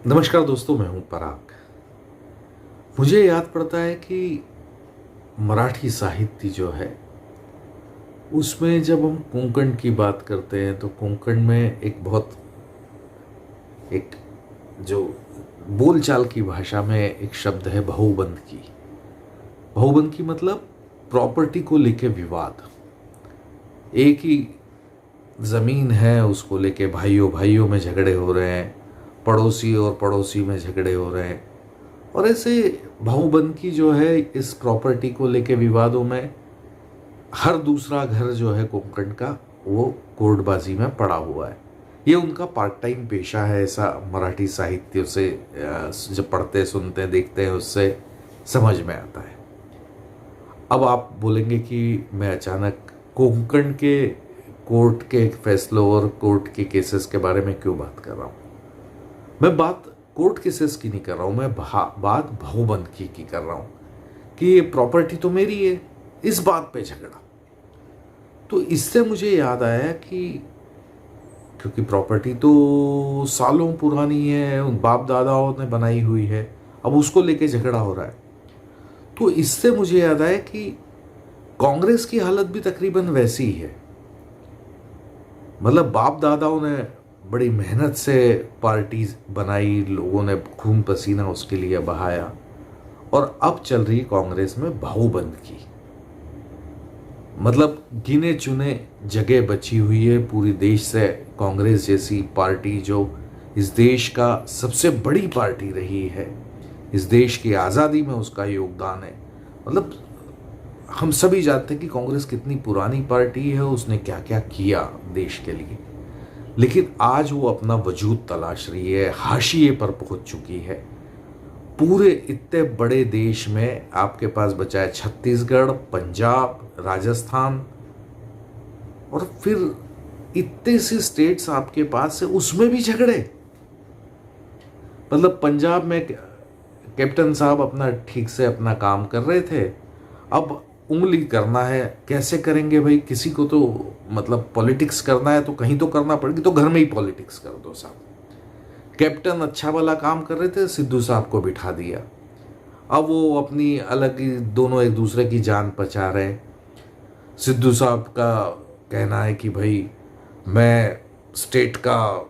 नमस्कार दोस्तों, मैं हूं पराग। मुझे याद पड़ता है कि मराठी साहित्य जो है उसमें जब हम कोंकण की बात करते हैं तो कोंकण में एक जो बोलचाल की भाषा में एक शब्द है बहुबंध की। बहुबंध की मतलब प्रॉपर्टी को लेके विवाद। एक ही जमीन है, उसको लेके भाइयों भाइयों में झगड़े हो रहे हैं, पड़ोसी और पड़ोसी में झगड़े हो रहे हैं। और ऐसे भाऊबंद की जो है इस प्रॉपर्टी को लेके विवादों में हर दूसरा घर जो है कोंकण का वो कोर्टबाजी में पड़ा हुआ है। ये उनका पार्ट टाइम पेशा है, ऐसा मराठी साहित्य से जब पढ़ते सुनते देखते हैं उससे समझ में आता है। अब आप बोलेंगे कि मैं अचानक कोंकण के कोर्ट के फैसलों और कोर्ट के केसेस के बारे में क्यों बात कर रहा हूँ। मैं बात कोर्ट केसेस की नहीं कर रहा हूं, मैं बात बहुबंध की कर रहा हूं कि ये प्रॉपर्टी तो मेरी है, इस बात पे झगड़ा। तो इससे मुझे याद आया कि क्योंकि प्रॉपर्टी तो सालों पुरानी है, उन बाप दादाओं ने बनाई हुई है, अब उसको लेके झगड़ा हो रहा है। तो इससे मुझे याद आया कि कांग्रेस की हालत भी तकरीबन वैसी ही है। मतलब बाप दादाओं ने बड़ी मेहनत से पार्टी बनाई, लोगों ने खून पसीना उसके लिए बहाया, और अब चल रही कांग्रेस में बहुबंद की। मतलब गिने चुने जगह बची हुई है पूरी देश से। कांग्रेस जैसी पार्टी जो इस देश का सबसे बड़ी पार्टी रही है, इस देश की आज़ादी में उसका योगदान है। मतलब हम सभी जानते हैं कि कांग्रेस कितनी पुरानी पार्टी है, उसने क्या क्या किया देश के लिए। लेकिन आज वो अपना वजूद तलाश रही है, हाशिए पर पहुंच चुकी है। पूरे इतने बड़े देश में आपके पास बचा है छत्तीसगढ़, पंजाब, राजस्थान, और फिर इतने से स्टेट्स आपके पास है, उसमें भी झगड़े। मतलब पंजाब में कैप्टन साहब अपना ठीक से अपना काम कर रहे थे, अब उंगली करना है, कैसे करेंगे भाई? किसी को तो मतलब पॉलिटिक्स करना है तो कहीं तो करना पड़ेगी, तो घर में ही पॉलिटिक्स कर दो साहब। कैप्टन अच्छा वाला काम कर रहे थे, सिद्धू साहब को बिठा दिया। अब वो अपनी अलग ही, दोनों एक दूसरे की जान बचा रहे। सिद्धू साहब का कहना है कि भाई मैं स्टेट का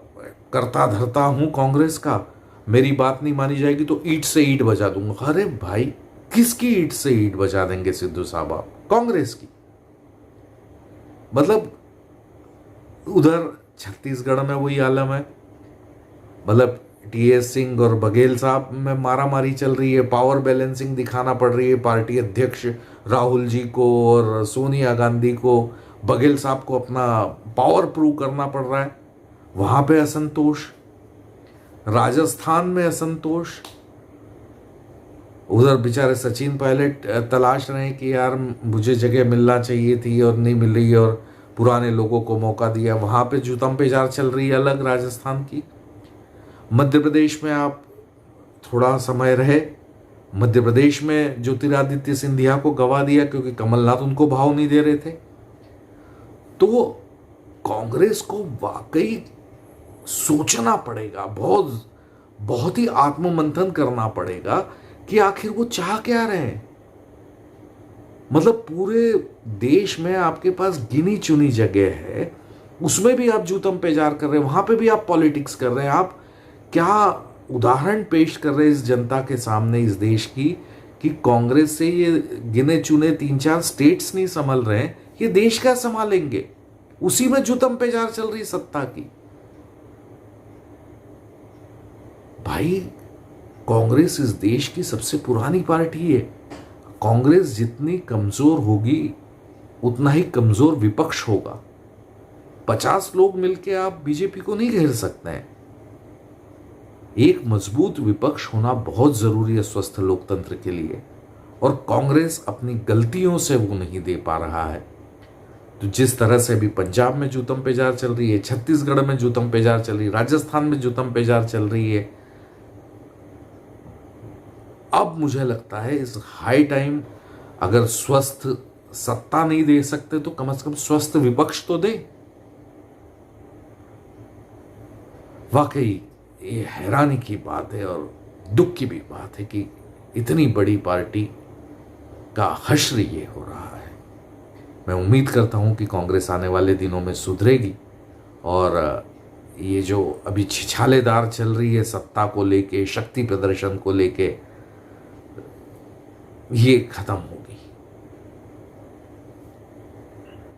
करता धरता हूं कांग्रेस का, मेरी बात नहीं मानी जाएगी तो ईंट से ईंट बजा दूंगा। अरे भाई, किसकी ईंट से ईंट बजा देंगे सिद्धू साहब आप? कांग्रेस की। मतलब उधर छत्तीसगढ़ में वही आलम है। मतलब टीएस सिंह और बघेल साहब में मारा मारी चल रही है, पावर बैलेंसिंग दिखाना पड़ रही है पार्टी अध्यक्ष राहुल जी को और सोनिया गांधी को। बघेल साहब को अपना पावर प्रूव करना पड़ रहा है। वहां पे असंतोष, राजस्थान में असंतोष। उधर बेचारे सचिन पायलट तलाश रहे हैं कि यार मुझे जगह मिलना चाहिए थी और नहीं मिल रही, और पुराने लोगों को मौका दिया। वहां पे जूतम पेजार चल रही है अलग राजस्थान की। मध्य प्रदेश में आप थोड़ा समय रहे, मध्य प्रदेश में ज्योतिरादित्य सिंधिया को गवा दिया क्योंकि कमलनाथ उनको भाव नहीं दे रहे थे। तो कांग्रेस को वाकई सोचना पड़ेगा, बहुत बहुत ही आत्ममंथन करना पड़ेगा कि आखिर वो चाह क्या रहे हैं। मतलब पूरे देश में आपके पास गिनी चुनी जगह है, उसमें भी आप जूतम पेजार कर रहे हैं, वहां पे भी आप पॉलिटिक्स कर रहे हैं। आप क्या उदाहरण पेश कर रहे हैं इस जनता के सामने, इस देश की, कि कांग्रेस से ये गिने चुने 3-4 स्टेट्स नहीं संभल रहे हैं, ये देश क्या संभालेंगे? उसी में जूतम पेजार चल रही सत्ता की। भाई, कांग्रेस इस देश की सबसे पुरानी पार्टी है। कांग्रेस जितनी कमजोर होगी उतना ही कमजोर विपक्ष होगा। 50 लोग मिलकर आप बीजेपी को नहीं घेर सकते हैं। एक मजबूत विपक्ष होना बहुत जरूरी है स्वस्थ लोकतंत्र के लिए, और कांग्रेस अपनी गलतियों से वो नहीं दे पा रहा है। तो जिस तरह से अभी पंजाब में जूतम पेजार चल रही है, छत्तीसगढ़ में जूतम पेजार चल रही है, राजस्थान में जूतम पेजार चल रही है, अब मुझे लगता है इस हाई टाइम, अगर स्वस्थ सत्ता नहीं दे सकते तो कम से कम स्वस्थ विपक्ष तो दे। वाकई ये हैरानी की बात है और दुख की भी बात है कि इतनी बड़ी पार्टी का हश्र ये हो रहा है। मैं उम्मीद करता हूं कि कांग्रेस आने वाले दिनों में सुधरेगी और ये जो अभी छिछालेदार चल रही है सत्ता को लेके, शक्ति प्रदर्शन को लेके, ये खत्म हो।